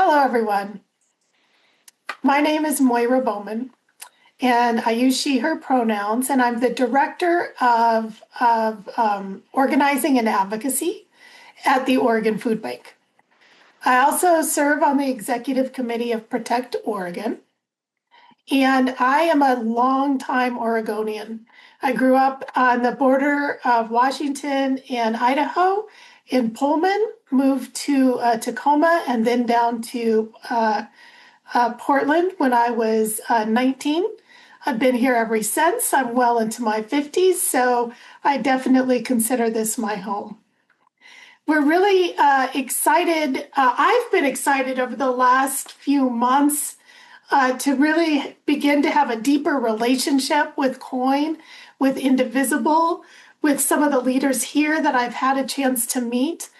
Hello, everyone. My name is Moira Bowman, and I use she, her pronouns, and I'm the Director of Organizing and Advocacy at the Oregon Food Bank. I also serve on the Executive Committee of Protect Oregon, and I am a longtime Oregonian. I grew up on the border of Washington and Idaho in Pullman, moved to Tacoma, and then down to Portland when I was 19. I've been here ever since. I'm well into my 50s, so I definitely consider this my home. We're really excited. I've been excited over the last few months to really begin to have a deeper relationship with COIN, with Indivisible, with some of the leaders here that I've had a chance to meet.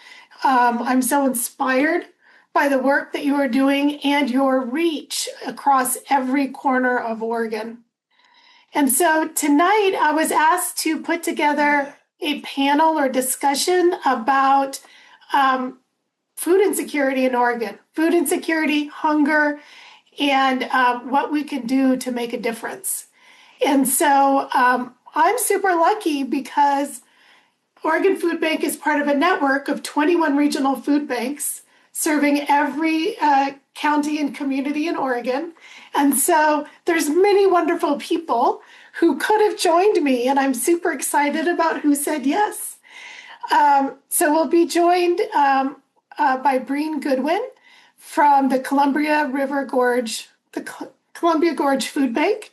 I'm so inspired by the work that you are doing and your reach across every corner of Oregon. And so tonight I was asked to put together a panel or discussion about food insecurity in Oregon, food insecurity, hunger, and what we can do to make a difference. And so I'm super lucky because Oregon Food Bank is part of a network of 21 regional food banks serving every county and community in Oregon. And so there's many wonderful people who could have joined me, and I'm super excited about who said yes. So we'll be joined by Breen Goodwin from the Columbia Gorge Food Bank,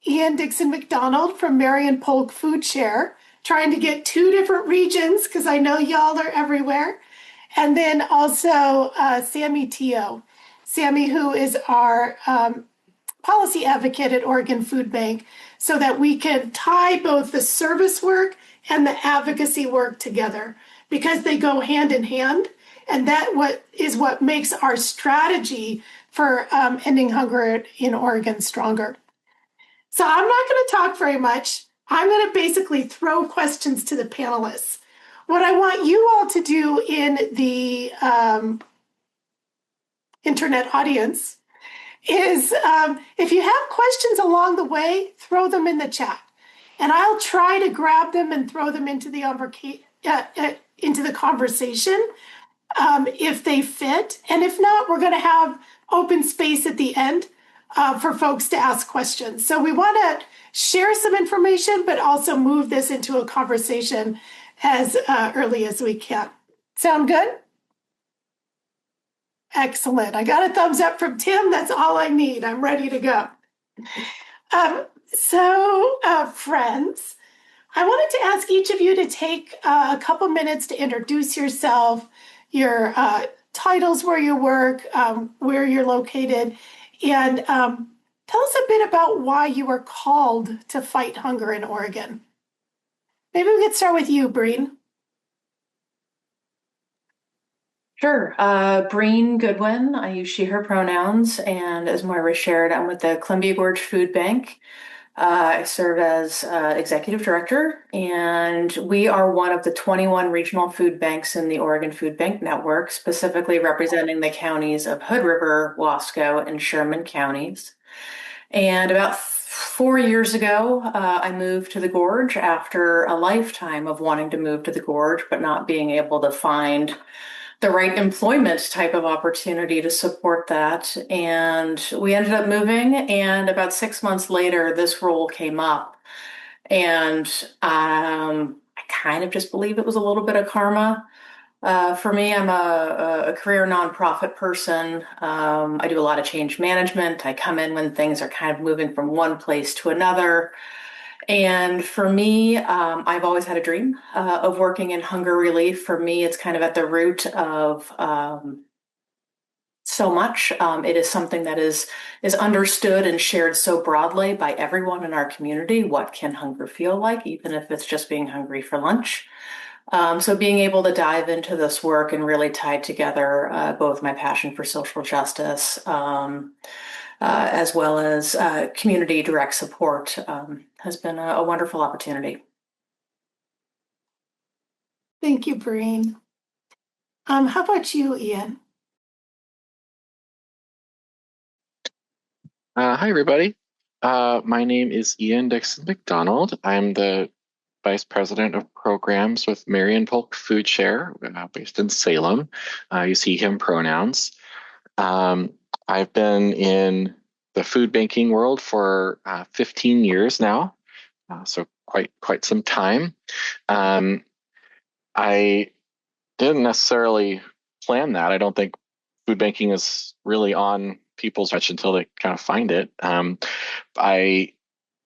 and Dixon-MacDonald from Marion Polk Food Share, trying to get two different regions because I know y'all are everywhere. And then also Sammi Teo. Sammi, who is our policy advocate at Oregon Food Bank, so that we can tie both the service work and the advocacy work together because they go hand in hand. And that what makes our strategy for ending hunger in Oregon stronger. So I'm not going to talk very much. I'm going to basically throw questions to the panelists. What I want you all to do in the internet audience is if you have questions along the way, throw them in the chat. And I'll try to grab them and throw them into the conversation if they fit. And if not, we're going to have open space at the end for folks to ask questions. So we want to share some information, but also move this into a conversation as early as we can. Sound good? Excellent. I got a thumbs up from Tim. That's all I need. I'm ready to go. Friends, I wanted to ask each of you to take a couple minutes to introduce yourself, your titles, where you work, where you're located, and tell us a bit about why you were called to fight hunger in Oregon. Maybe we could start with you, Breen. Sure. Breen Goodwin. I use she, her pronouns. And as Moira shared, I'm with the Columbia Gorge Food Bank. I serve as executive director, and we are one of the 21 regional food banks in the Oregon Food Bank Network, specifically representing the counties of Hood River, Wasco, and Sherman counties. And about 4 years ago, I moved to the Gorge after a lifetime of wanting to move to the Gorge, but not being able to find the right employment type of opportunity to support that. And we ended up moving, and about 6 months later, this role came up. And I kind of just believe it was a little bit of karma. For me, I'm a career nonprofit person. I do a lot of change management. I come in when things are kind of moving from one place to another. And for me, I've always had a dream of working in hunger relief. For me, it's kind of at the root of so much. It is something that is understood and shared so broadly by everyone in our community. What can hunger feel like, even if it's just being hungry for lunch? So being able to dive into this work and really tie together both my passion for social justice as well as community direct support has been a wonderful opportunity. Thank you, Breen. How about you, Ian? Hi, everybody. My name is Ian Dixon-MacDonald. I'm the Vice President of Programs with Marion Polk Food Share, based in Salem. You see him pronouns. Um, I've been in the food banking world for 15 years now, so quite some time. Um, I didn't necessarily plan that. I don't think food banking is really on people's touch until they kind of find it. I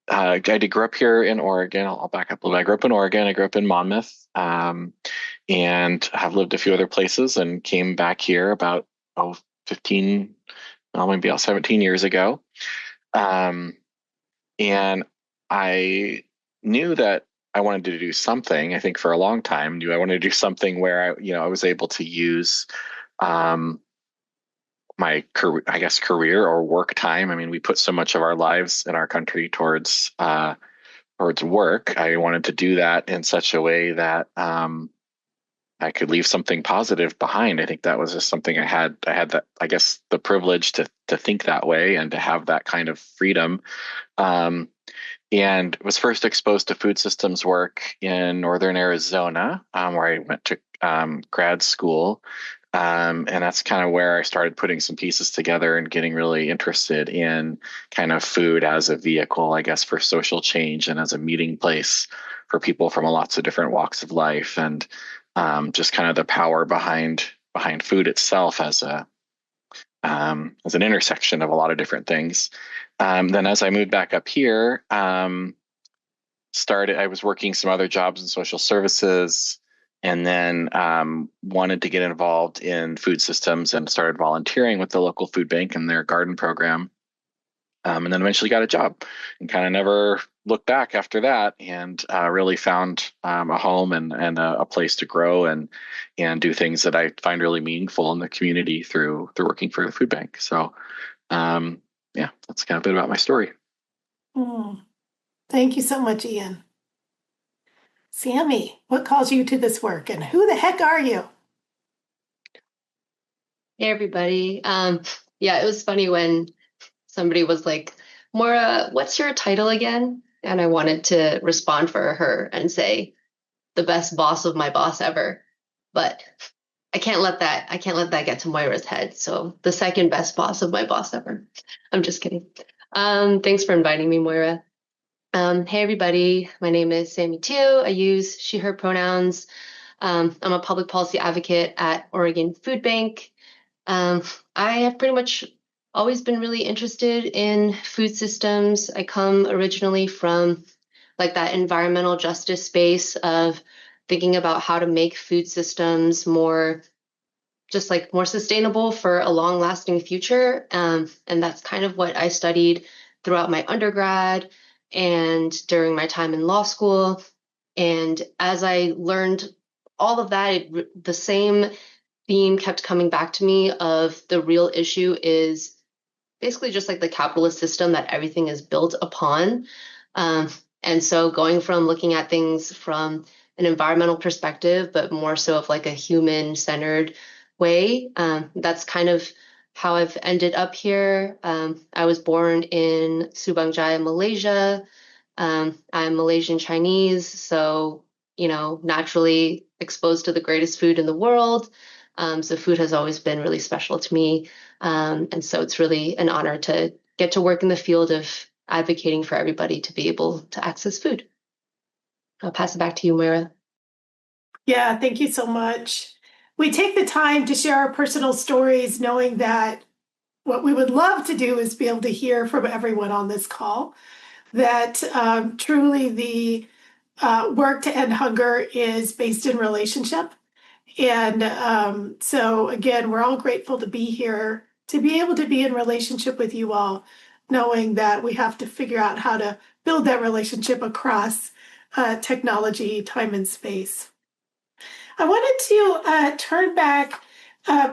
I did grow up here in Oregon. I'll back up a little bit. I grew up in Oregon. I grew up in Monmouth, and have lived a few other places and came back here about 15, well, maybe about 17 years ago. Um, and I knew that I wanted to do something. I think for a long time, knew I wanted to do something where I was able to use um, my career, I guess, career or work time. I mean, we put so much of our lives in our country towards work. I wanted to do that in such a way that I could leave something positive behind. I think that was just something I had that, I guess, the privilege to think that way and to have that kind of freedom. Um, and was first exposed to food systems work in northern Arizona, where I went to grad school. And that's kind of where I started putting some pieces together and getting really interested in kind of food as a vehicle, I guess, for social change and as a meeting place for people from lots of different walks of life, and just kind of the power behind food itself as an intersection of a lot of different things. Then as I moved back up here, I was working some other jobs in social services, and then wanted to get involved in food systems and started volunteering with the local food bank and their garden program. And then eventually got a job and kind of never looked back after that, and really found a home and a place to grow and do things that I find really meaningful in the community through working for the food bank. So yeah, that's kind of a bit about my story. Mm, thank you so much, Ian. Sammi, what calls you to this work and who the heck are you? Hey everybody. Yeah, it was funny when somebody was like, Moira, what's your title again? And I wanted to respond for her and say, the best boss of my boss ever. But I can't let that get to Moira's head. So the second best boss of my boss ever. I'm just kidding. Thanks for inviting me, Moira. Hey everybody. My name is Sammi too. I use she, her pronouns. I'm a public policy advocate at Oregon Food Bank. Um, I have pretty much always been really interested in food systems. I come originally from like that environmental justice space of thinking about how to make food systems more just like more sustainable for a long lasting future. And that's kind of what I studied throughout my undergrad and during my time in law school. And as I learned all of that, the same theme kept coming back to me of the real issue is basically just like the capitalist system that everything is built upon. Um, and so going from looking at things from an environmental perspective, but more so of like a human centered way, that's kind of how I've ended up here. I was born in Subang Jaya, Malaysia. I'm Malaysian Chinese, so, you know, naturally exposed to the greatest food in the world. So food has always been really special to me. And so it's really an honor to get to work in the field of advocating for everybody to be able to access food. I'll pass it back to you, Moira. Yeah, thank you so much. We take the time to share our personal stories, knowing that what we would love to do is be able to hear from everyone on this call that truly the work to end hunger is based in relationship. And so, again, we're all grateful to be here, to be able to be in relationship with you all, knowing that we have to figure out how to build that relationship across technology, time, and space. I wanted to turn back,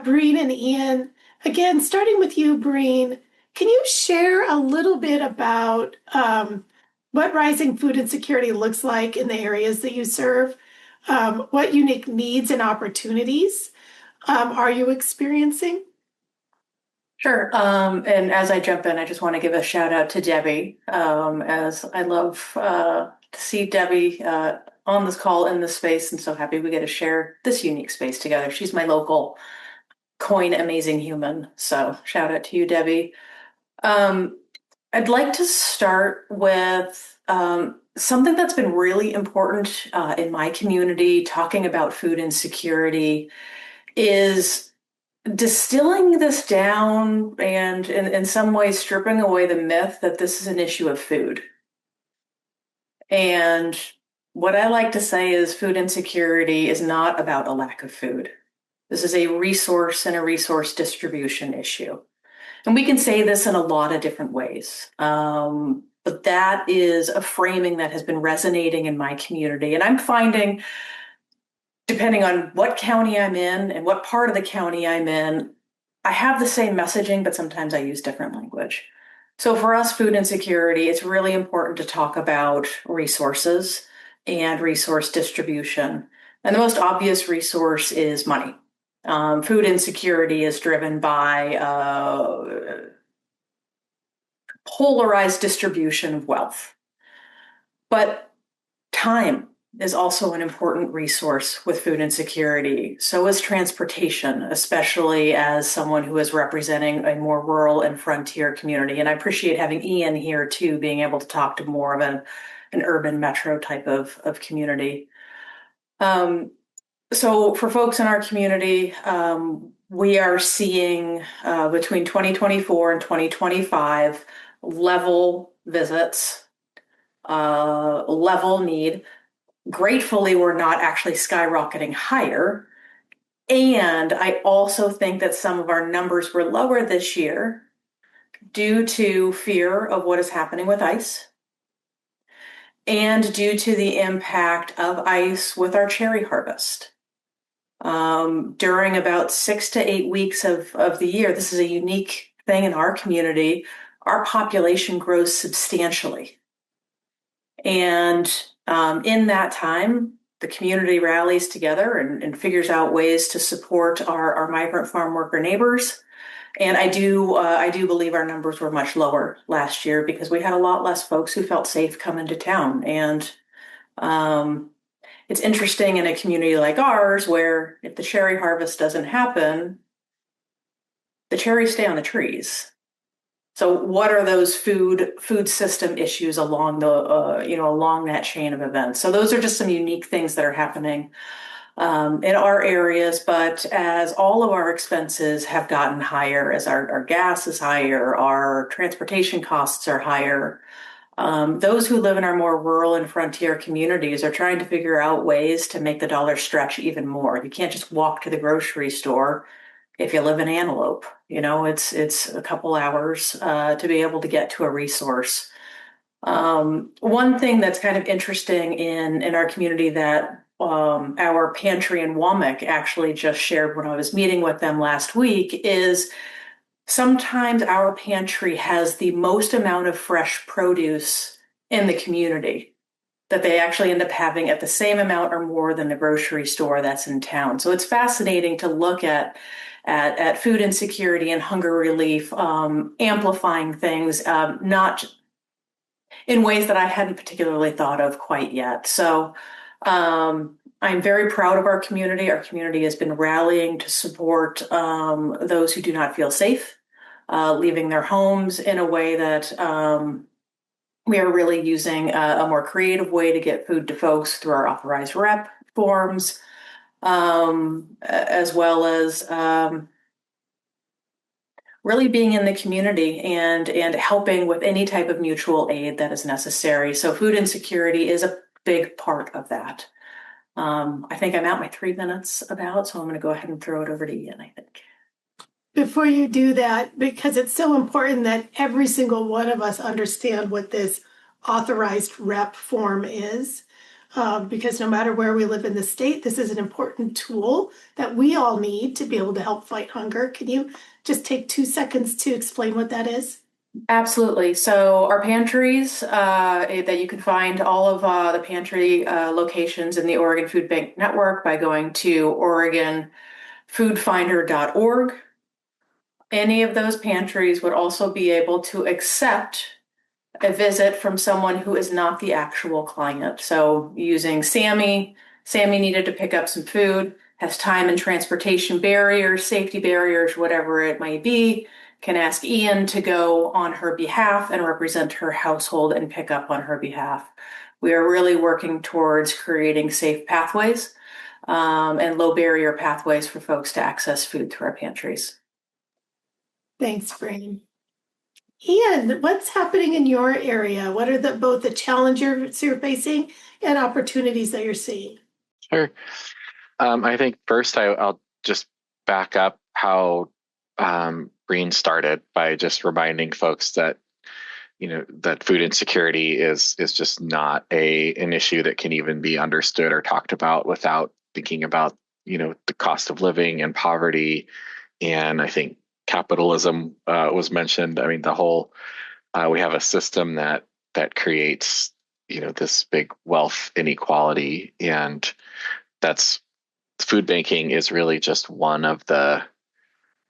Breen and Ian. Again, starting with you, Breen, can you share a little bit about what rising food insecurity looks like in the areas that you serve? What unique needs and opportunities are you experiencing? Sure. And as I jump in, I just want to give a shout out to Debbie, as I love to see Debbie on this call in this space, and so happy we get to share this unique space together. She's my local coin amazing human. So shout out to you, Debbie. I'd like to start with something that's been really important in my community, talking about food insecurity, is distilling this down and in some ways stripping away the myth that this is an issue of food. And what I like to say is food insecurity is not about a lack of food. This is a resource and a resource distribution issue. And we can say this in a lot of different ways. But that is a framing that has been resonating in my community. And I'm finding, depending on what county I'm in and what part of the county I'm in, I have the same messaging, but sometimes I use different language. So for us, food insecurity, it's really important to talk about resources and resource distribution. And the most obvious resource is money. Food insecurity is driven by polarized distribution of wealth. But time is also an important resource with food insecurity. So is transportation, especially as someone who is representing a more rural and frontier community. And I appreciate having Ian here too, being able to talk to more of an urban metro type of community. So for folks in our community, we are seeing between 2024 and 2025 level visits, level need. Gratefully, we're not actually skyrocketing higher. And I also think that some of our numbers were lower this year due to fear of what is happening with ICE and due to the impact of ICE with our cherry harvest. During about 6 to 8 weeks of the year, this is a unique thing in our community, our population grows substantially. And in that time, the community rallies together and figures out ways to support our migrant farm worker neighbors. And I do believe our numbers were much lower last year because we had a lot less folks who felt safe coming to town. And it's interesting in a community like ours, where if the cherry harvest doesn't happen, the cherries stay on the trees. So what are those food system issues along along that chain of events? So those are just some unique things that are happening in our areas. But as all of our expenses have gotten higher, as our gas is higher, our transportation costs are higher, those who live in our more rural and frontier communities are trying to figure out ways to make the dollar stretch even more. You can't just walk to the grocery store if you live in Antelope. It's a couple hours to be able to get to a resource. One thing that's kind of interesting in our community that our pantry in Wamak actually just shared when I was meeting with them last week is sometimes our pantry has the most amount of fresh produce in the community that they actually end up having at the same amount or more than the grocery store that's in town. So it's fascinating to look at food insecurity and hunger relief, amplifying things, not in ways that I hadn't particularly thought of quite yet. So I'm very proud of our community. Our community has been rallying to support those who do not feel safe, leaving their homes in a way that we are really using a more creative way to get food to folks through our authorized rep forms, as well as really being in the community and helping with any type of mutual aid that is necessary. So food insecurity is a big part of that. I think I'm at my 3 minutes about, so I'm going to go ahead and throw it over to Ian, I think. Before you do that, because it's so important that every single one of us understand what this authorized rep form is, because no matter where we live in the state, this is an important tool that we all need to be able to help fight hunger. Can you just take 2 seconds to explain what that is? Absolutely. So our pantries that you can find all of the pantry locations in the Oregon Food Bank Network by going to OregonFoodFinder.org. any of those pantries would also be able to accept a visit from someone who is not the actual client. So using Sammi needed to pick up some food, has time and transportation barriers, safety barriers, whatever it might be, can ask Ian to go on her behalf and represent her household and pick up on her behalf. We are really working towards creating safe pathways and low barrier pathways for folks to access food through our pantries. Thanks, Breen. Ian, what's happening in your area? What are both the challenges you're facing and opportunities that you're seeing? Sure. I think first I'll just back up how Breen started by just reminding folks that that food insecurity is just not an issue that can even be understood or talked about without thinking about the cost of living and poverty. And I think capitalism was mentioned. I mean, the whole we have a system that creates this big wealth inequality, and that's food banking is really just one of the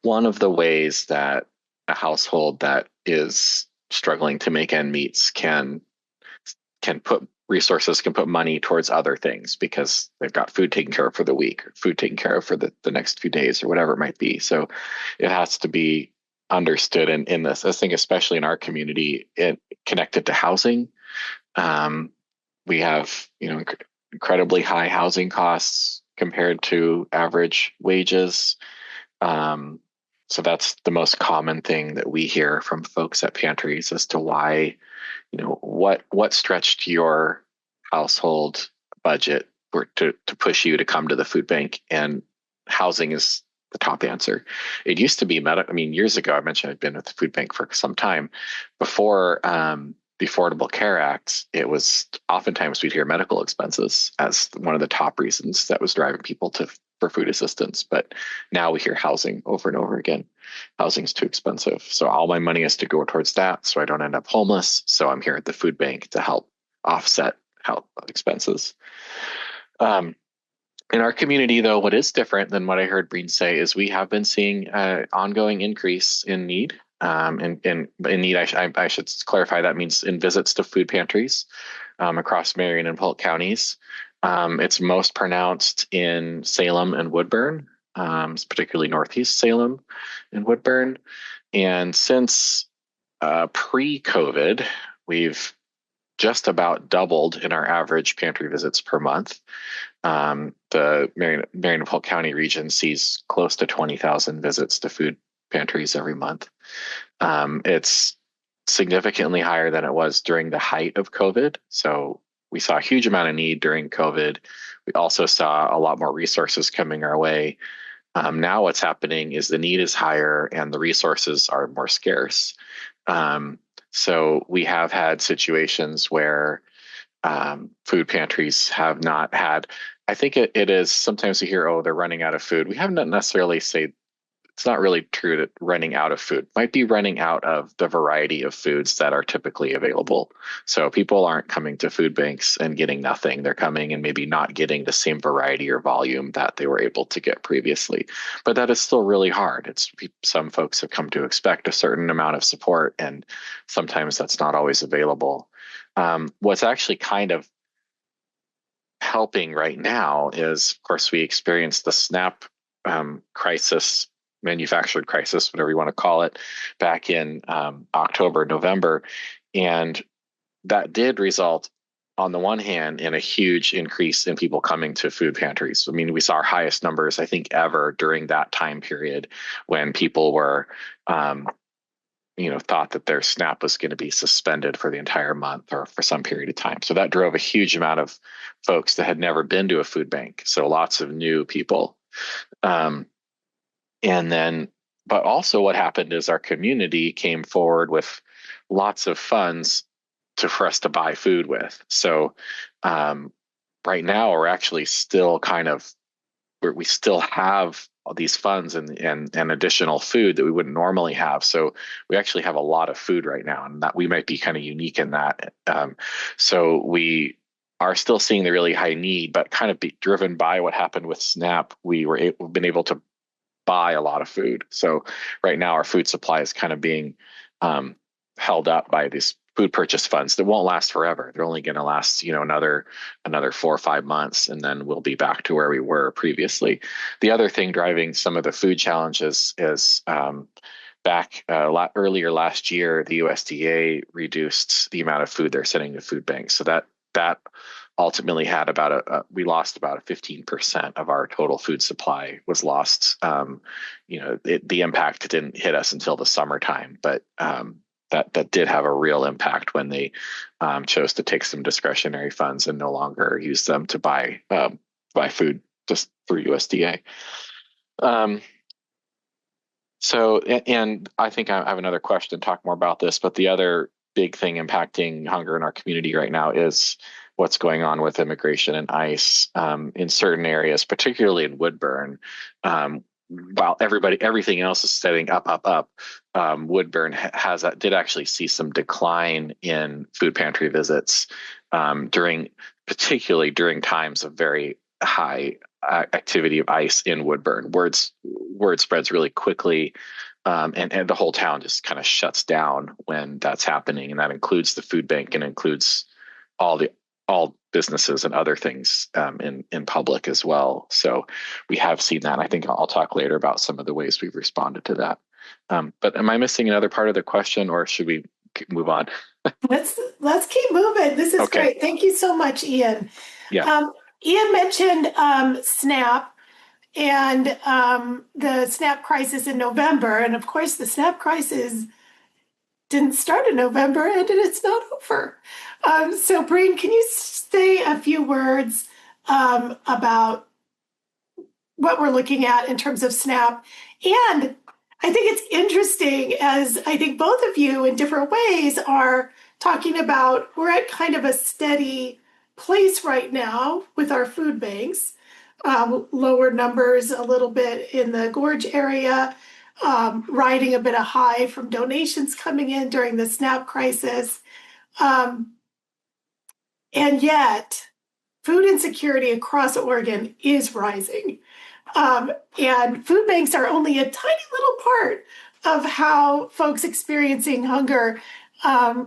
ways that a household that is struggling to make ends meet can put resources, can put money towards other things because they've got food taken care of for the week, or food taken care of for the next few days, or whatever it might be. So it has to be understood in this. I think especially in our community, it connected to housing. We have incredibly high housing costs compared to average wages. So that's the most common thing that we hear from folks at pantries as to why, what stretched your household budget to push you to come to the food bank, and housing is the top answer. It used to be years ago, I mentioned I'd been with the food bank for some time. Before the Affordable Care Act, it was oftentimes we'd hear medical expenses as one of the top reasons that was driving people for food assistance. But now we hear housing over and over again. Housing's too expensive. So all my money has to go towards that so I don't end up homeless. So I'm here at the food bank to help offset health expenses. In our community, though, what is different than what I heard Breen say is we have been seeing an ongoing increase in need. In need, I should clarify, that means in visits to food pantries across Marion and Polk counties. It's most pronounced in Salem and Woodburn, particularly Northeast Salem and Woodburn. And since pre-COVID, we've just about doubled in our average pantry visits per month. The Marion and Polk County region sees close to 20,000 visits to food pantries every month. It's significantly higher than it was during the height of COVID. So we saw a huge amount of need during COVID. We also saw a lot more resources coming our way. Now what's happening is the need is higher and the resources are more scarce. So we have had situations where food pantries have not had, I think it is sometimes you hear, oh, they're running out of food. We haven't necessarily say it's not really true that running out of food might be running out of the variety of foods that are typically available. So people aren't coming to food banks and getting nothing. They're coming and maybe not getting the same variety or volume that they were able to get previously. But that is still really hard. Some folks have come to expect a certain amount of support, and sometimes that's not always available. What's actually kind of helping right now is, of course, we experienced the SNAP crisis, manufactured crisis, whatever you want to call it, back in October, November. And that did result, on the one hand, in a huge increase in people coming to food pantries. I mean, we saw our highest numbers, I think, ever during that time period when people were, thought that their SNAP was going to be suspended for the entire month or for some period of time. So that drove a huge amount of folks that had never been to a food bank. So lots of new people. But also what happened is our community came forward with lots of funds for us to buy food with. So right now we're actually still we still have these funds and additional food that we wouldn't normally have. So we actually have a lot of food right now, and that we might be kind of unique in that. So we are still seeing the really high need, but kind of be driven by what happened with SNAP. We've been able to buy a lot of food. So right now our food supply is kind of being held up by these food purchase funds that won't last forever. They're only going to last, another 4 or 5 months, and then we'll be back to where we were previously. The other thing driving some of the food challenges is back earlier last year, the USDA reduced the amount of food they're sending to food banks. So that ultimately had we lost about 15% of our total food supply was lost. The impact didn't hit us until the summertime, but that did have a real impact when they chose to take some discretionary funds and no longer use them to buy food just through USDA. So, and I think I have another question to talk more about this, but the other big thing impacting hunger in our community right now is what's going on with immigration and ICE in certain areas, particularly in Woodburn. While everything else is setting up, Woodburn did actually see some decline in food pantry visits particularly during times of very high activity of ICE in Woodburn. Word spreads really quickly, and the whole town just kind of shuts down when that's happening, and that includes the food bank and includes all businesses and other things in public as well. So we have seen that. I think I'll talk later about some of the ways we've responded to that. But am I missing another part of the question, or should we move on? Let's keep moving. This is Okay. Great. Thank you so much, Ian. Yeah. Ian mentioned SNAP and the SNAP crisis in November. And of course, the SNAP crisis didn't start in November and it's not over. So Breen, can you say a few words about what we're looking at in terms of SNAP? And I think it's interesting, as I think both of you in different ways are talking about, we're at kind of a steady place right now with our food banks, lower numbers a little bit in the Gorge area, riding a bit of high from donations coming in during the SNAP crisis. And yet, food insecurity across Oregon is rising. And food banks are only a tiny little part of how folks experiencing hunger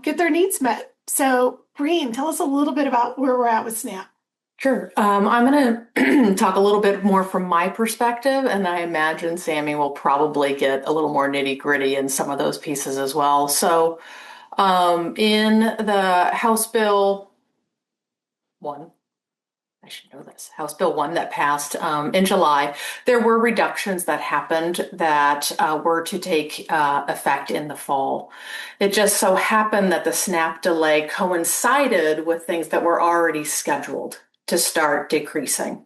get their needs met. So, Breen, tell us a little bit about where we're at with SNAP. Sure. I'm going to talk a little bit more from my perspective, and I imagine Sammi will probably get a little more nitty-gritty in some of those pieces as well. So in the House Bill 1, I should know this, House Bill 1 that passed in July, there were reductions that happened that were to take effect in the fall. It just so happened that the SNAP delay coincided with things that were already scheduled to start decreasing.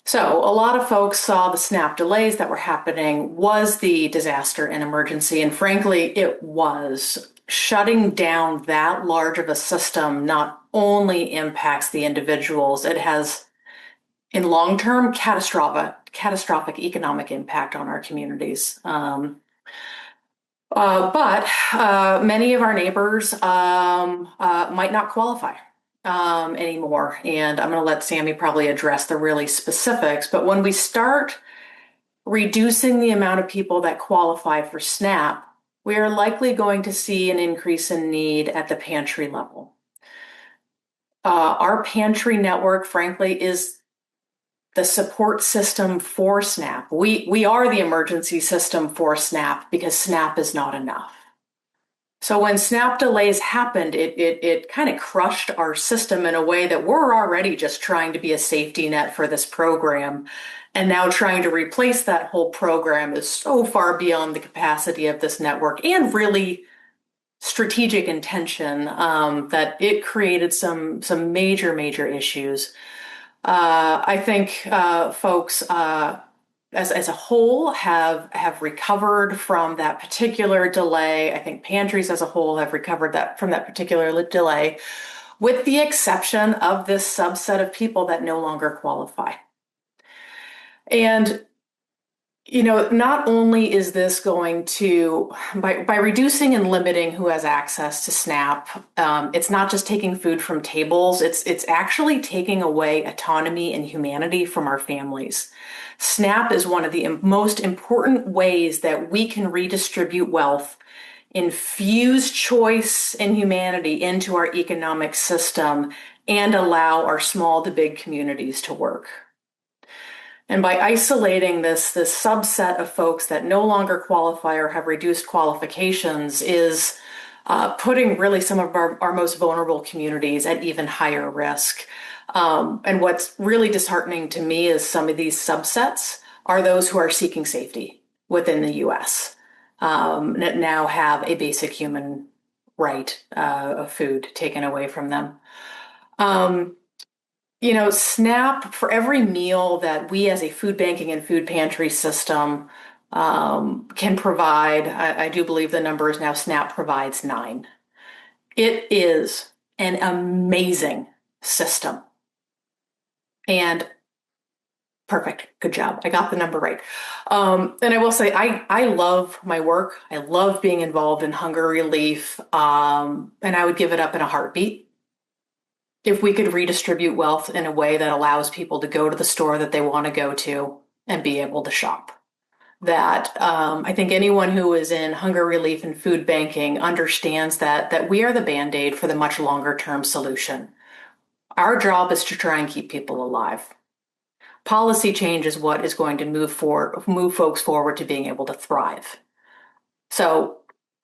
So a lot of folks saw the SNAP delays that were happening was the disaster and emergency, and frankly, it was. Shutting down that large of a system not only impacts the individuals, it has, in long-term, catastrophic economic impact on our communities. But many of our neighbors might not qualify anymore. And I'm going to let Sammi probably address the really specifics. But when we start reducing the amount of people that qualify for SNAP, we are likely going to see an increase in need at the pantry level. Our pantry network, frankly, is the support system for SNAP. We are the emergency system for SNAP because SNAP is not enough. So when SNAP delays happened, it kind of crushed our system in a way that we're already just trying to be a safety net for this program. And now trying to replace that whole program is so far beyond the capacity of this network and really strategic intention that it created some major issues. I think folks as a whole have recovered from that particular delay. I think pantries as a whole have recovered from that particular delay, with the exception of this subset of people that no longer qualify. And Not only is this going to, by reducing and limiting who has access to SNAP, it's not just taking food from tables, it's actually taking away autonomy and humanity from our families. SNAP is one of the most important ways that we can redistribute wealth, infuse choice and humanity into our economic system, and allow our small to big communities to work. And by isolating this subset of folks that no longer qualify or have reduced qualifications is putting really some of our most vulnerable communities at even higher risk. And what's really disheartening to me is some of these subsets are those who are seeking safety within the U.S. That now have a basic human right of food taken away from them. SNAP, for every meal that we as a food banking and food pantry system can provide, I do believe the number is now SNAP provides 9. It is an amazing system. And perfect. Good job. I got the number right. And I will say, I love my work. I love being involved in hunger relief. And I would give it up in a heartbeat if we could redistribute wealth in a way that allows people to go to the store that they want to go to and be able to shop. That I think anyone who is in hunger relief and food banking understands that we are the Band-Aid for the much longer term solution. Our job is to try and keep people alive. Policy change is what is going to move folks forward to being able to thrive. So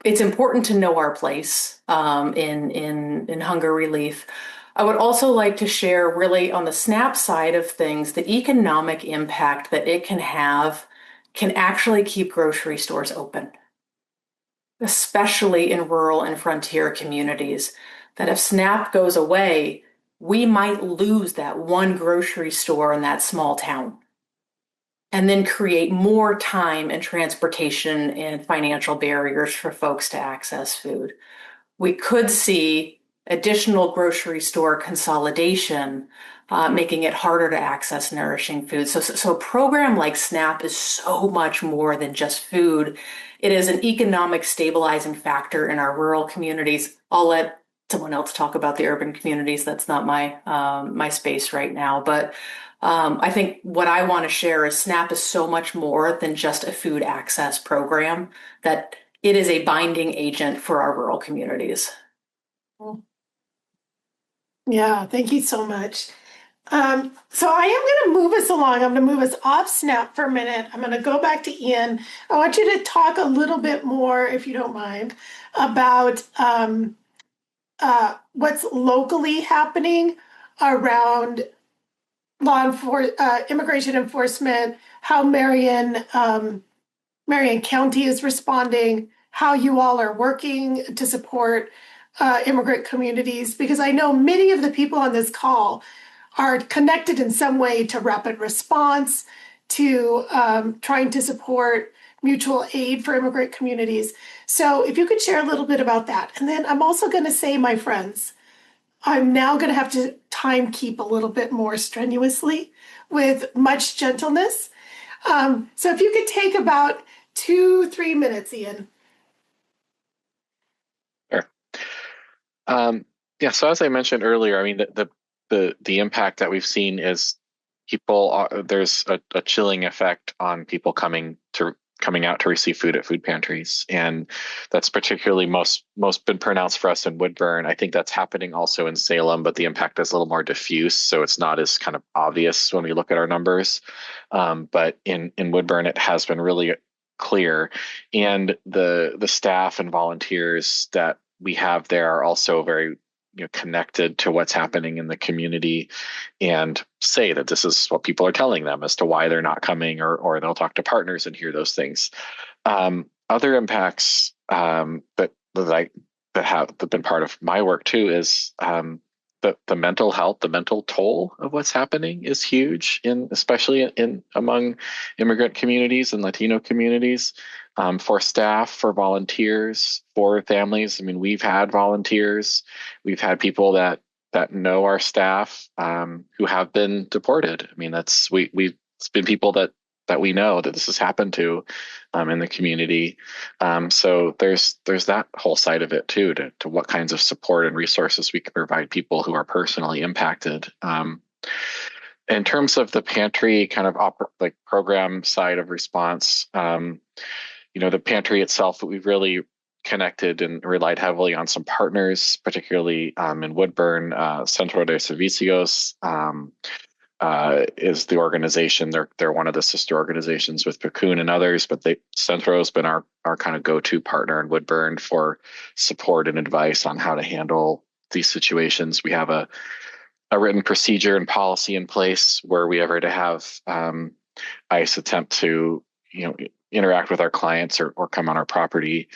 it's important to know our place in hunger relief. I would also like to share really on the SNAP side of things, the economic impact that it can have can actually keep grocery stores open, especially in rural and frontier communities. That if SNAP goes away, we might lose that one grocery store in that small town and then create more time and transportation and financial barriers for folks to access food. We could see additional grocery store consolidation, making it harder to access nourishing food. So a program like SNAP is so much more than just food. It is an economic stabilizing factor in our rural communities. I'll let someone else talk about the urban communities. That's not my space right now. But I think what I want to share is SNAP is so much more than just a food access program, that it is a binding agent for our rural communities. Yeah, thank you so much. So I am going to move us along. I'm going to move us off SNAP for a minute. I'm going to go back to Ian. I want you to talk a little bit more, if you don't mind, about what's locally happening around immigration enforcement, how Marion County is responding, how you all are working to support immigrant communities, because I know many of the people on this call are connected in some way to rapid response, to trying to support mutual aid for immigrant communities. So if you could share a little bit about that. And then I'm also going to say, my friends, I'm now going to have to time keep a little bit more strenuously with much gentleness. So if you could take about 2-3 minutes, Ian. Sure. So as I mentioned earlier, I mean, the impact that we've seen is there's a chilling effect on people coming out to receive food at food pantries, and that's particularly most been pronounced for us in Woodburn. I think that's happening also in Salem, but the impact is a little more diffuse, so it's not as kind of obvious when we look at our numbers. But in Woodburn, it has been really clear, and the staff and volunteers that we have there are also very connected to what's happening in the community, and say that this is what people are telling them as to why they're not coming, or they'll talk to partners and hear those things. Other impacts that have been part of my work too is the mental health, the mental toll of what's happening is huge, especially among immigrant communities and Latino communities. For staff, for volunteers, for families. I mean, we've had volunteers, we've had people that know our staff who have been deported. I mean, it's been people that that we know that this has happened to in the community. So there's that whole side of it too, to what kinds of support and resources we can provide people who are personally impacted. In terms of the pantry kind of program side of response, the pantry itself, we've really connected and relied heavily on some partners, particularly in Woodburn. Centro de Servicios is the organization. They're one of the sister organizations with Piccoon and others, but Centro has been our kind of go-to partner in Woodburn for support and advice on how to handle these situations. We have a written procedure and policy in place where we ever to have ICE attempt to interact with our clients or come on our property.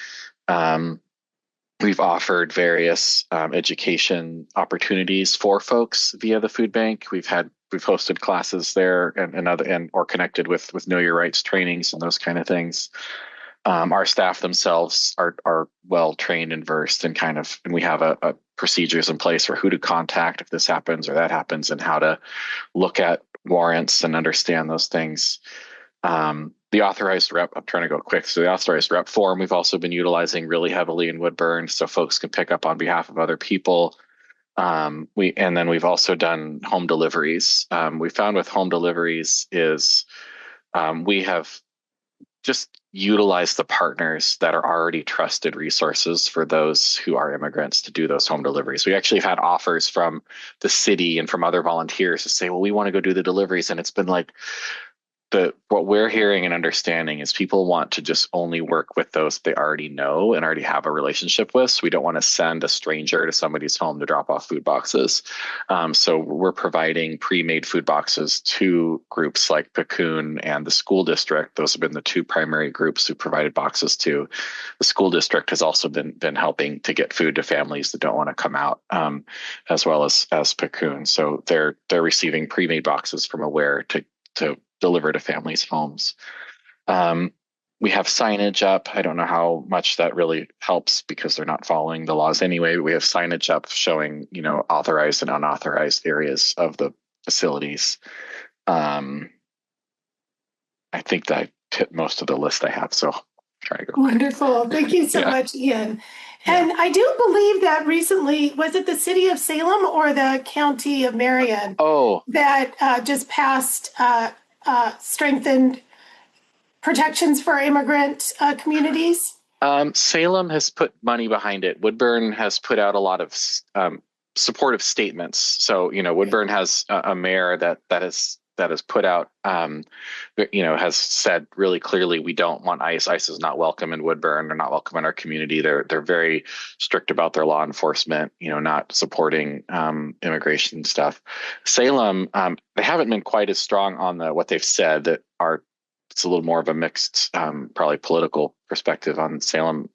We've offered various education opportunities for folks via the food bank. We've hosted classes there and or connected with Know Your Rights trainings and those kind of things. Our staff themselves are well trained and versed and we have a procedures in place for who to contact if this happens or that happens, and how to look at warrants and understand those things. The authorized rep, I'm trying to go quick. So the authorized rep form, we've also been utilizing really heavily in Woodburn so folks can pick up on behalf of other people. And then we've also done home deliveries. We found with home deliveries is we have just utilized the partners that are already trusted resources for those who are immigrants to do those home deliveries. We actually have had offers from the city and from other volunteers to say, well, we want to go do the deliveries. And it's been like, what we're hearing and understanding is people want to just only work with those they already know and already have a relationship with. So we don't want to send a stranger to somebody's home to drop off food boxes. So we're providing pre-made food boxes to groups like Piccoon and the school district. Those have been the two primary groups who provided boxes to. The school district has also been helping to get food to families that don't want to come out, as well as Piccoon. So they're receiving pre-made boxes from Aware to deliver to families' homes. We have signage up. I don't know how much that really helps because they're not following the laws anyway. We have signage up showing, authorized and unauthorized areas of the facilities. I think that I hit most of the list I have, so I'll try to go. Wonderful. Thank you so much, Ian. And I do believe that recently, was it the city of Salem or the county of Marion that just passed strengthened protections for immigrant communities? Salem has put money behind it. Woodburn has put out a lot of supportive statements. So, Woodburn has a mayor that has put out, has said really clearly, we don't want ICE. ICE is not welcome in Woodburn. They're not welcome in our community. They're very strict about their law enforcement, not supporting immigration stuff. Salem, they haven't been quite as strong on what they've said it's a little more of a mixed, probably political perspective on Salem,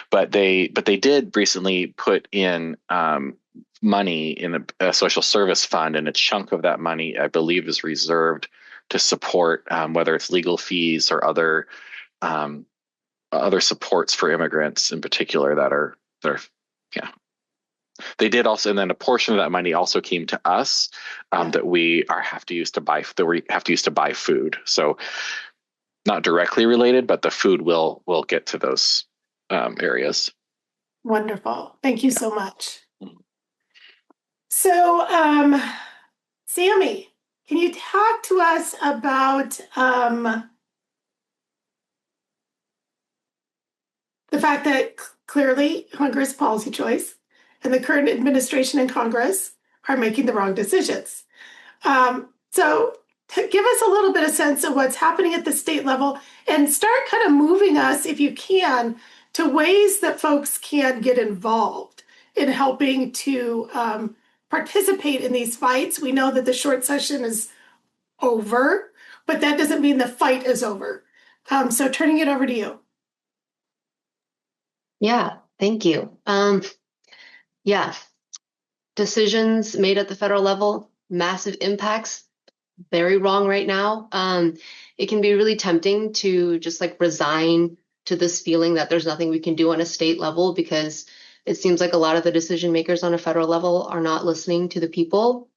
but they did recently put in money in a social service fund, and a chunk of that money, I believe, is reserved to support whether it's legal fees or other supports for immigrants in particular They did also, and then a portion of that money also came to us that we have to use to buy food. So not directly related, but the food will get to those areas. Wonderful. Thank you so much. So, Sammi, can you talk to us about the fact that clearly hunger is a policy choice and the current administration and Congress are making the wrong decisions? So give us a little bit of sense of what's happening at the state level and start kind of moving us, if you can, to ways that folks can get involved in helping to participate in these fights. We know that the short session is over, but that doesn't mean the fight is over. So turning it over to you. Yeah, thank you. Decisions made at the federal level, massive impacts, very wrong right now. It can be really tempting to just resign to this feeling that there's nothing we can do on a state level, because it seems like a lot of the decision makers on a federal level are not listening to the people.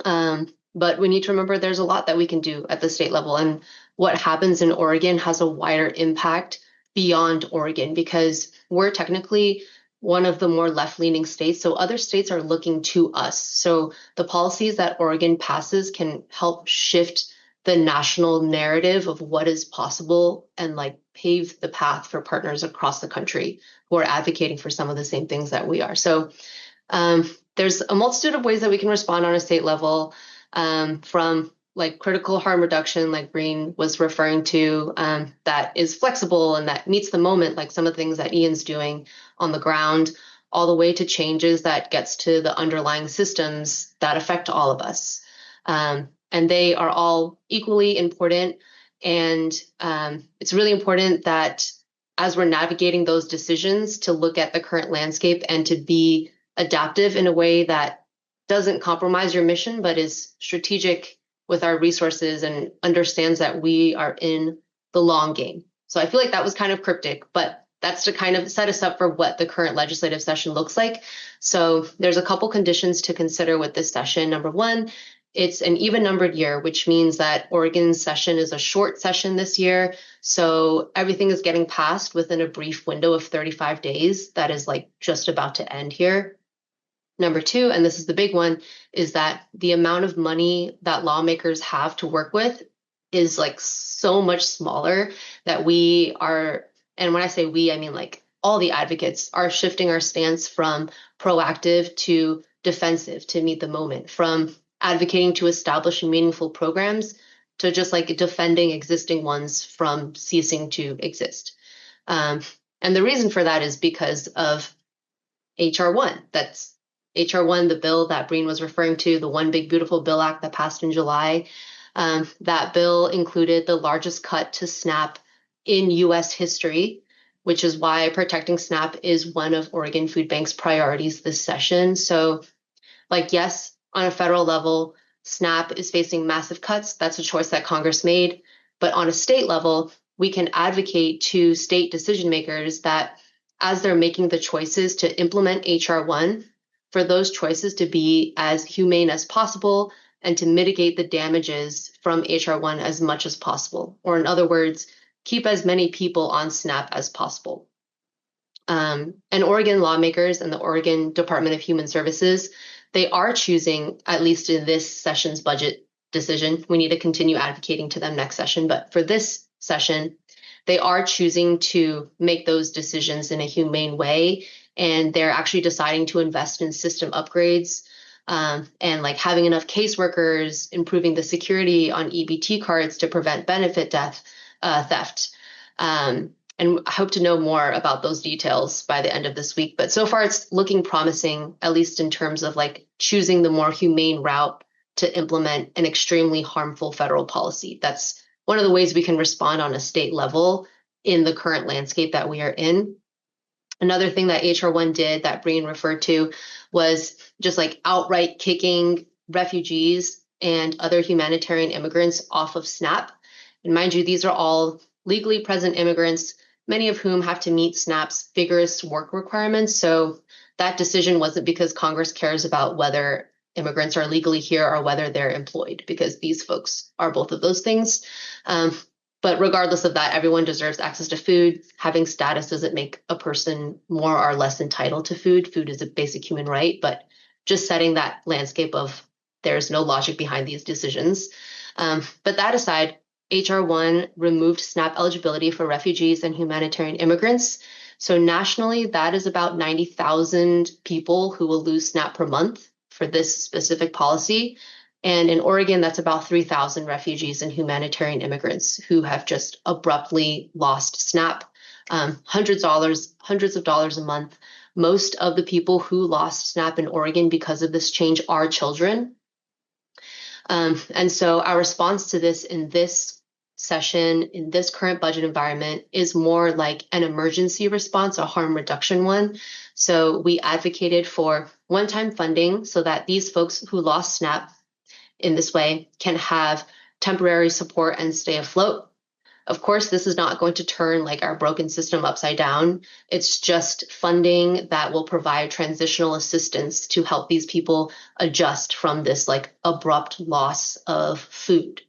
But we need to remember there's a lot that we can do at the state level. And what happens in Oregon has a wider impact beyond Oregon, because we're technically one of the more left-leaning states. So other states are looking to us. So the policies that Oregon passes can help shift the national narrative of what is possible and like pave the path for partners across the country who are advocating for some of the same things that we are. So there's a multitude of ways that we can respond on a state level, from like critical harm reduction, like Breen was referring to, that is flexible and that meets the moment, like some of the things that Ian's doing on the ground, all the way to changes that gets to the underlying systems that affect all of us. And they are all equally important. And it's really important that as we're navigating those decisions, to look at the current landscape and to be adaptive in a way that doesn't compromise your mission, but is strategic with our resources and understands that we are in the long game. So I feel like that was kind of cryptic, but that's to kind of set us up for what the current legislative session looks like. So there's a couple conditions to consider with this session. Number one, it's an even numbered year, which means that Oregon's session is a short session this year. So everything is getting passed within a brief window of 35 days. That is like just about to end here. Number two, and this is the big one, is that the amount of money that lawmakers have to work with is like so much smaller that we are, and when I say we, I mean like all the advocates are shifting our stance from proactive to defensive to meet the moment, from advocating to establish meaningful programs to just like defending existing ones from ceasing to exist. And the reason for that is because of HR 1. That's HR 1, the bill that Breen was referring to, the One Big Beautiful Bill Act that passed in July. That bill included the largest cut to SNAP in U.S. history, which is why protecting SNAP is one of Oregon Food Bank's priorities this session. So, like, yes, on a federal level, SNAP is facing massive cuts. That's a choice that Congress made. But on a state level, we can advocate to state decision makers that as they're making the choices to implement HR 1, for those choices to be as humane as possible and to mitigate the damages from HR 1 as much as possible. Or in other words, keep as many people on SNAP as possible. And Oregon lawmakers and the Oregon Department of Human Services, they are choosing, at least in this session's budget decision, we need to continue advocating to them next session, but for this session, they are choosing to make those decisions in a humane way. And they're actually deciding to invest in system upgrades, and like having enough caseworkers, improving the security on EBT cards to prevent benefit theft. And I hope to know more about those details by the end of this week. But so far it's looking promising, at least in terms of like choosing the more humane route to implement an extremely harmful federal policy. That's one of the ways we can respond on a state level in the current landscape that we are in. Another thing that HR 1 did that Breen referred to was just like outright kicking refugees and other humanitarian immigrants off of SNAP. And mind you, these are all legally present immigrants, many of whom have to meet SNAP's vigorous work requirements. So that decision wasn't because Congress cares about whether immigrants are legally here or whether they're employed, because these folks are both of those things. But regardless of that, everyone deserves access to food. Having status doesn't make a person more or less entitled to food. Food is a basic human right, but just setting that landscape of there's no logic behind these decisions. But that aside, HR 1 removed SNAP eligibility for refugees and humanitarian immigrants. So nationally, that is about 90,000 people who will lose SNAP per month for this specific policy. And in Oregon, that's about 3,000 refugees and humanitarian immigrants who have just abruptly lost SNAP, hundreds of dollars a month. Most of the people who lost SNAP in Oregon because of this change are children. And so our response to this in this session, in this current budget environment, is more like an emergency response, a harm reduction one. So we advocated for one-time funding so that these folks who lost SNAP in this way can have temporary support and stay afloat. Of course, this is not going to turn like our broken system upside down. It's just funding that will provide transitional assistance to help these people adjust from this like abrupt loss of food.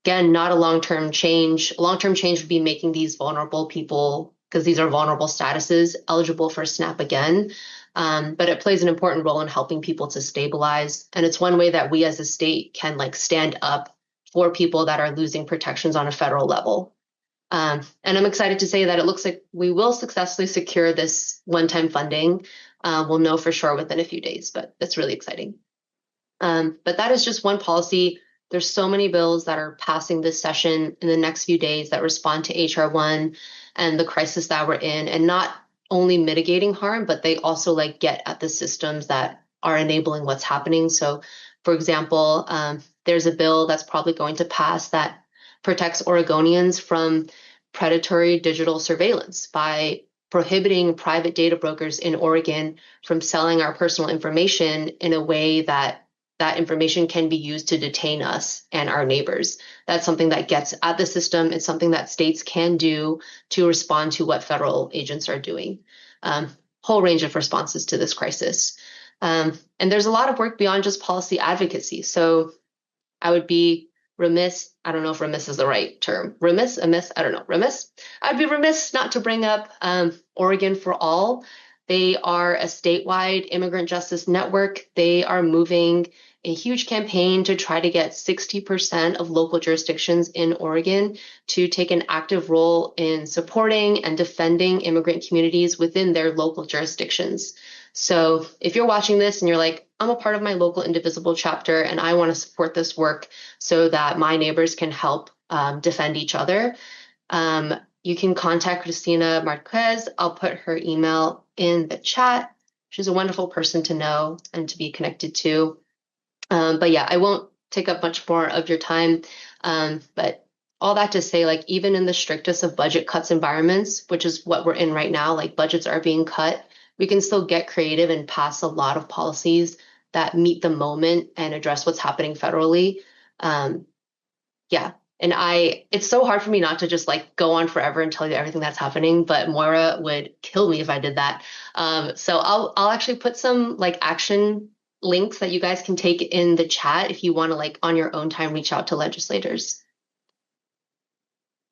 again, not a long-term change. Long-term change would be making these vulnerable people, because these are vulnerable statuses, eligible for SNAP again. But it plays an important role in helping people to stabilize. And it's one way that we as a state can like stand up for people that are losing protections on a federal level. And I'm excited to say that it looks like we will successfully secure this one-time funding. We'll know for sure within a few days, but that's really exciting. But that is just one policy. There's so many bills that are passing this session in the next few days that respond to HR 1 and the crisis that we're in, and not only mitigating harm, but they also like get at the systems that are enabling what's happening. So, for example, there's a bill that's probably going to pass that protects Oregonians from predatory digital surveillance by prohibiting private data brokers in Oregon from selling our personal information in a way that that information can be used to detain us and our neighbors. That's something that gets at the system. It's something that states can do to respond to what federal agents are doing. Whole range of responses to this crisis. And there's a lot of work beyond just policy advocacy. So I would be remiss, I don't know if remiss is the right term. Remiss, amiss, I don't know, remiss. I'd be remiss not to bring up Oregon for All. They are a statewide immigrant justice network. They are moving a huge campaign to try to get 60% of local jurisdictions in Oregon to take an active role in supporting and defending immigrant communities within their local jurisdictions. So if you're watching this and you're like, I'm a part of my local Indivisible chapter and I want to support this work so that my neighbors can help defend each other, you can contact Cristina Marquez. I'll put her email in the chat. She's a wonderful person to know and to be connected to. But yeah, I won't take up much more of your time. But all that to say, like, even in the strictest of budget cuts environments, which is what we're in right now, like budgets are being cut, we can still get creative and pass a lot of policies that meet the moment and address what's happening federally. Yeah. And it's so hard for me not to just like go on forever and tell you everything that's happening, but Moira would kill me if I did that. So I'll actually put some like action links that you guys can take in the chat if you want to like on your own time reach out to legislators.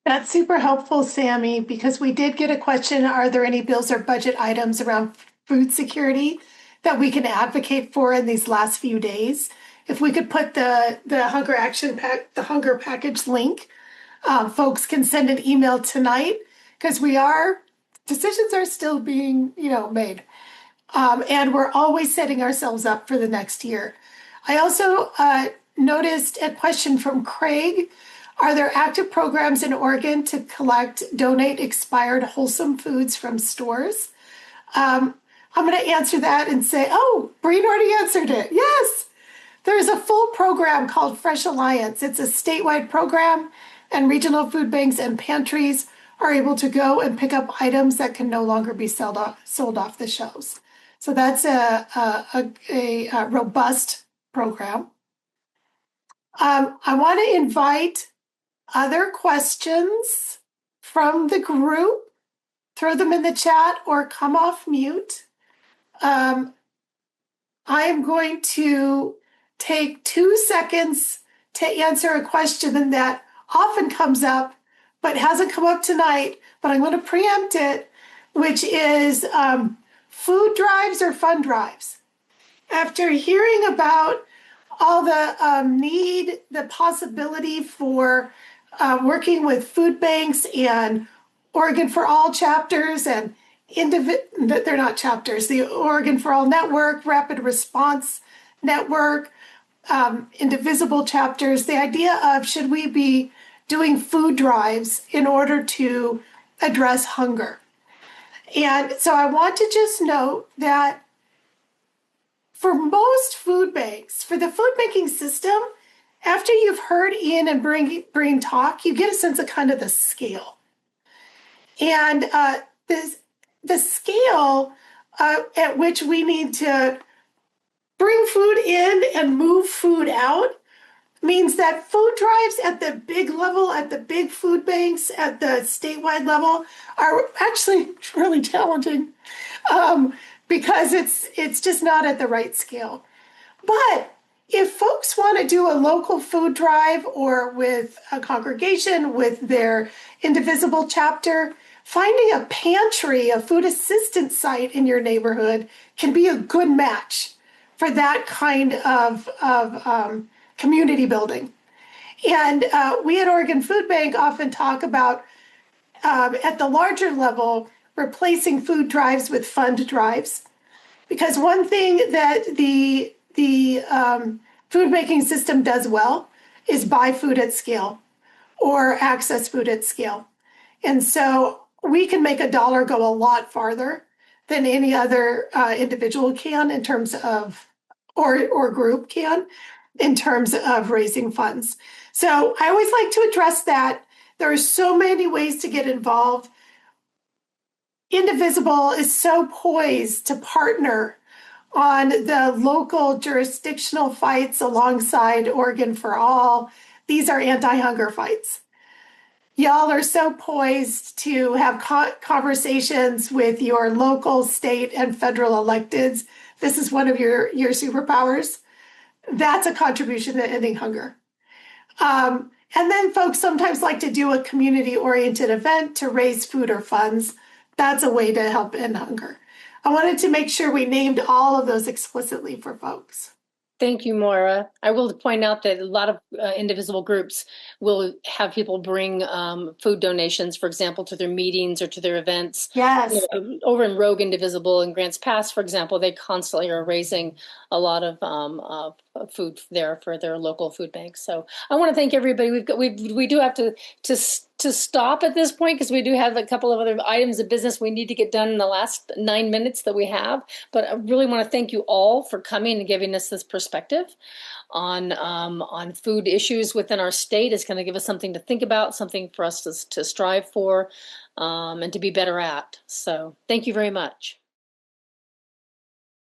That's super helpful, Sammi, because we did get a question, are there any bills or budget items around food security that we can advocate for in these last few days? If we could put the hunger package link, folks can send an email tonight, because decisions are still being, made. And we're always setting ourselves up for the next year. I also noticed a question from Craig. Are there active programs in Oregon to donate expired wholesome foods from stores? I'm going to answer that and say, Breen already answered it. Yes, there's a full program called Fresh Alliance. It's a statewide program, and regional food banks and pantries are able to go and pick up items that can no longer be sold off the shelves. So that's a robust program. I want to invite other questions from the group. Throw them in the chat or come off mute. I am going to take 2 seconds to answer a question that often comes up, but hasn't come up tonight, but I'm going to preempt it, which is food drives or fund drives. After hearing about all the the possibility for working with food banks and Oregon for All chapters and they're not chapters, the Oregon for All Network, Rapid Response Network, Indivisible chapters, the idea of should we be doing food drives in order to address hunger. And so I want to just note that for most food banks, for the food banking system, after you've heard Ian and Breen talk, you get a sense of kind of the scale. And the scale at which we need to bring food in and move food out means that food drives at the big level, at the big food banks, at the statewide level are actually really challenging because it's just not at the right scale. But if folks want to do a local food drive or with a congregation with their Indivisible chapter, finding a pantry, a food assistance site in your neighborhood can be a good match for that kind of community building. And we at Oregon Food Bank often talk about, at the larger level, replacing food drives with fund drives. Because one thing that the food making system does well is buy food at scale or access food at scale. And so we can make a dollar go a lot farther than any other individual can in terms of, or group can, in terms of raising funds. So I always like to address that. There are so many ways to get involved. Indivisible is so poised to partner on the local jurisdictional fights alongside Oregon for All. These are anti-hunger fights. Y'all are so poised to have conversations with your local, state, and federal electeds. This is one of your superpowers. That's a contribution to ending hunger. And then folks sometimes like to do a community-oriented event to raise food or funds. That's a way to help end hunger. I wanted to make sure we named all of those explicitly for folks. Thank you, Moira. I will point out that a lot of Indivisible groups will have people bring food donations, for example, to their meetings or to their events. Yes. You know, over in Rogue Indivisible in Grants Pass, for example, they constantly are raising a lot of food there for their local food banks. So I want to thank everybody. We do have to stop at this point because we do have a couple of other items of business we need to get done in the last 9 minutes that we have. But I really want to thank you all for coming and giving us this perspective on food issues within our state. It's going to give us something to think about, something for us to strive for, and to be better at. So thank you very much.